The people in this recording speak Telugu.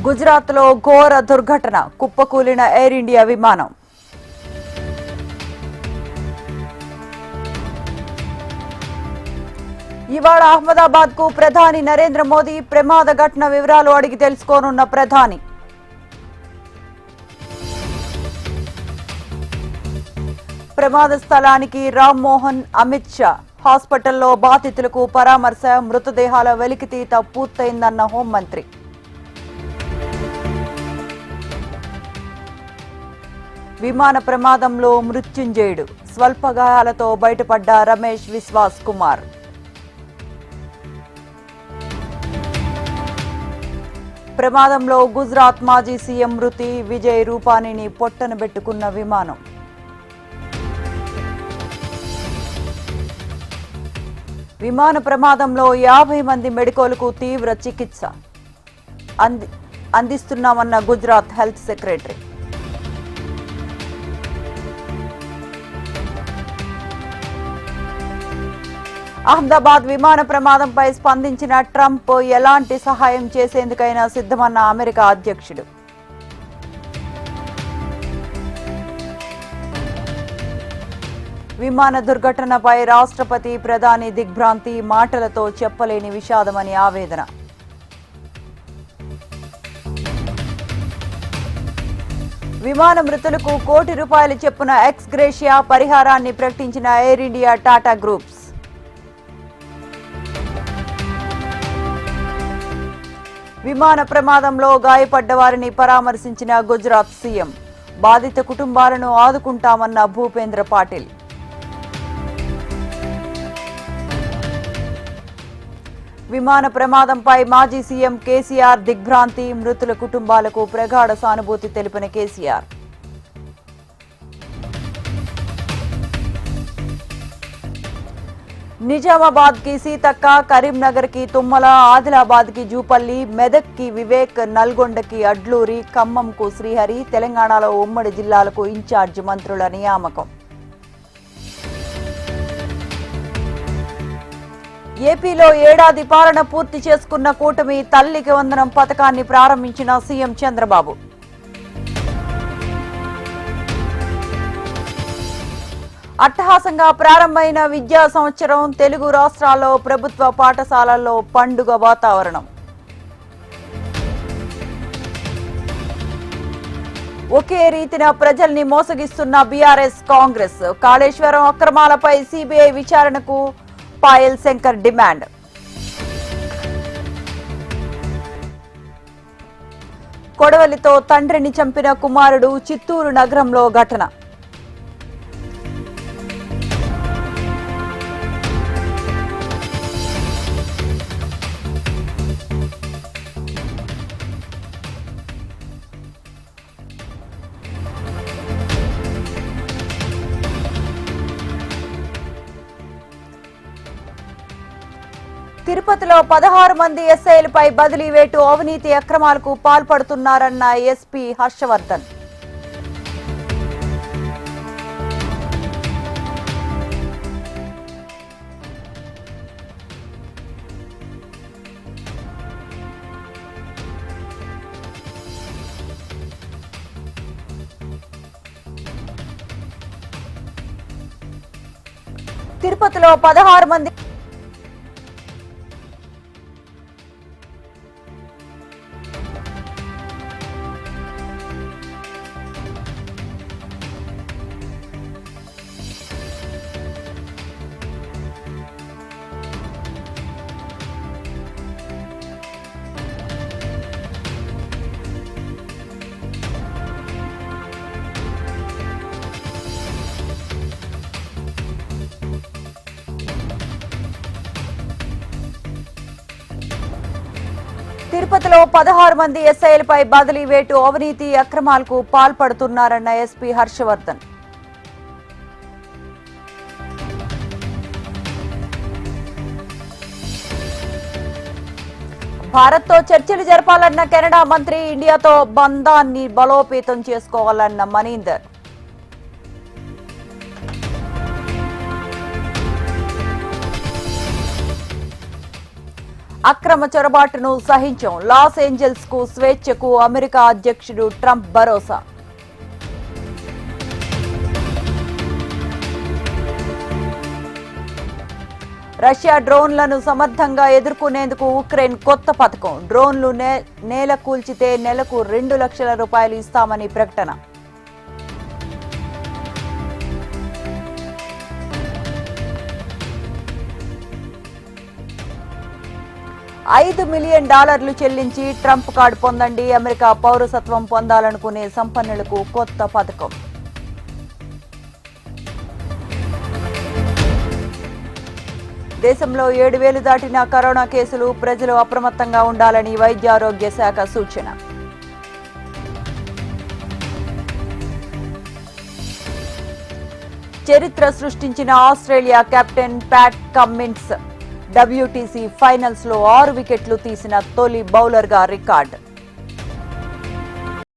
గుజరాత్లో ఘోర దుర్ఘటన, కుప్పకూలిన ఎయిర్ ఇండియా విమానం. ఇవాళ అహ్మదాబాద్ కు ప్రధాని నరేంద్ర మోదీ. ప్రమాద ఘటన వివరాలు అడిగి తెలుసుకోనున్న ప్రధాని. ప్రమాద స్థలానికి రామ్మోహన్, అమిత్ షా. హాస్పిటల్లో బాధితులకు పరామర్శ. మృతదేహాల వెలికితీత పూర్తయిందన్న హోంమంత్రి. విమాన ప్రమాదంలో మృత్యుంజయుడు. స్వల్ప గాయాలతో బయటపడ్డ రమేష్ విశ్వాస్ కుమార్. ప్రమాదంలో గుజరాత్ మాజీ సీఎం మృతి. విజయ్ రూపానీని పొట్టనబెట్టుకున్న విమానం. విమాన ప్రమాదంలో 50 మంది మెడికోలకు తీవ్ర చికిత్స అందిస్తున్నామన్న గుజరాత్ హెల్త్ సెక్రటరీ. అహ్మదాబాద్ విమాన ప్రమాదంపై స్పందించిన ట్రంప్ ఎలాంటి సహాయం చేసేందుకైనా సిద్ధమన్న అమెరికా అధ్యక్షుడు. విమాన దుర్ఘటనపై రాష్ట్రపతి, ప్రధాని దిగ్భ్రాంతి. మాటలతో చెప్పలేని విషాదమని ఆవేదన. విమాన మృతులకు ₹1 కోటి చొప్పున ఎక్స్ గ్రేషియా పరిహారాన్ని ప్రకటించిన ఎయిర్ ఇండియా, టాటా గ్రూప్స్. విమాన ప్రమాదంలో గాయపడ్డ వారిని పరామర్శించిన గుజరాత్ సీఎం. బాధిత కుటుంబాలను ఆదుకుంటామన్న భూపేంద్ర పాటిల్. విమాన ప్రమాదంపై మాజీ సీఎం కేసీఆర్ దిగ్భ్రాంతి. మృతుల కుటుంబాలకు ప్రగాఢ సానుభూతి తెలిపిన కేసీఆర్. నిజామాబాద్ కి సీతక్క, కరీంనగర్ కి తుమ్మల, ఆదిలాబాద్ కి జూపల్లి, మెదక్ కి వివేక్, నల్గొండకి అడ్లూరి, ఖమ్మంకు శ్రీహరి. తెలంగాణలో ఉమ్మడి జిల్లాలకు ఇన్ఛార్జ్ మంత్రుల నియామకం. ఏపీలో ఏడాది పాలన పూర్తి చేసుకున్న కూటమి. తల్లికి వందనం పథకాన్ని ప్రారంభించిన సీఎం చంద్రబాబు. అట్టహాసంగా ప్రారంభమైన విద్యా సంవత్సరం. తెలుగు రాష్ట్రాల్లో ప్రభుత్వ పాఠశాలల్లో పండుగ వాతావరణం. ఒకే రీతిన ప్రజల్ని మోసగిస్తున్న బీఆర్ఎస్, కాంగ్రెస్. కాళేశ్వరం అక్రమాలపై సీబీఐ విచారణకు పాయల్ శంకర్ డిమాండ్. కొడవలితో తండ్రిని చంపిన కుమారుడు. చిత్తూరు నగరంలో ఘటన. తిరుపతిలో 16 మంది ఎస్ఐలపై బదిలీ వేటు. అవినీతి అక్రమాలకు పాల్పడుతున్నారన్న ఎస్పీ హర్షవర్ధన్. తిరుపతిలో 16 మంది తిరుపతిలో 16 మంది ఎస్ఐలపై బదిలీ వేటు. అవినీతి అక్రమాలకు పాల్పడుతున్నారన్న ఎస్పీ హర్షవర్ధన్. భారత్తో చర్చలు జరపాలన్న కెనడా మంత్రి. ఇండియాతో బంధాన్ని బలోపేతం చేసుకోవాలన్న మనీందర్. అక్రమ చొరబాటును సహించాం, లాస్ ఏంజల్స్ కు స్వేచ్ఛకు అమెరికా అధ్యక్షుడు ట్రంప్ భరోసా. రష్యా డ్రోన్లను సమర్థంగా ఎదుర్కొనేందుకు ఉక్రెయిన్ కొత్త పథకం. డ్రోన్లు నేల కూల్చితే నెలకు 2 లక్షల రూపాయలు ఇస్తామని ప్రకటన. $5 మిలియన్ చెల్లించి ట్రంప్ కార్డు పొందండి. అమెరికా పౌరసత్వం పొందాలనుకునే సంపన్నులకు కొత్త పథకం. దేశంలో 7,000 దాటిన కరోనా కేసులు. ప్రజలు అప్రమత్తంగా ఉండాలని వైద్య ఆరోగ్య శాఖ సూచన. చరిత్ర సృష్టించిన Australia captain Pat Cummins WTC finals లో 6 వికెట్లు తీసిన తొలి బౌలర్ గా రికార్డు.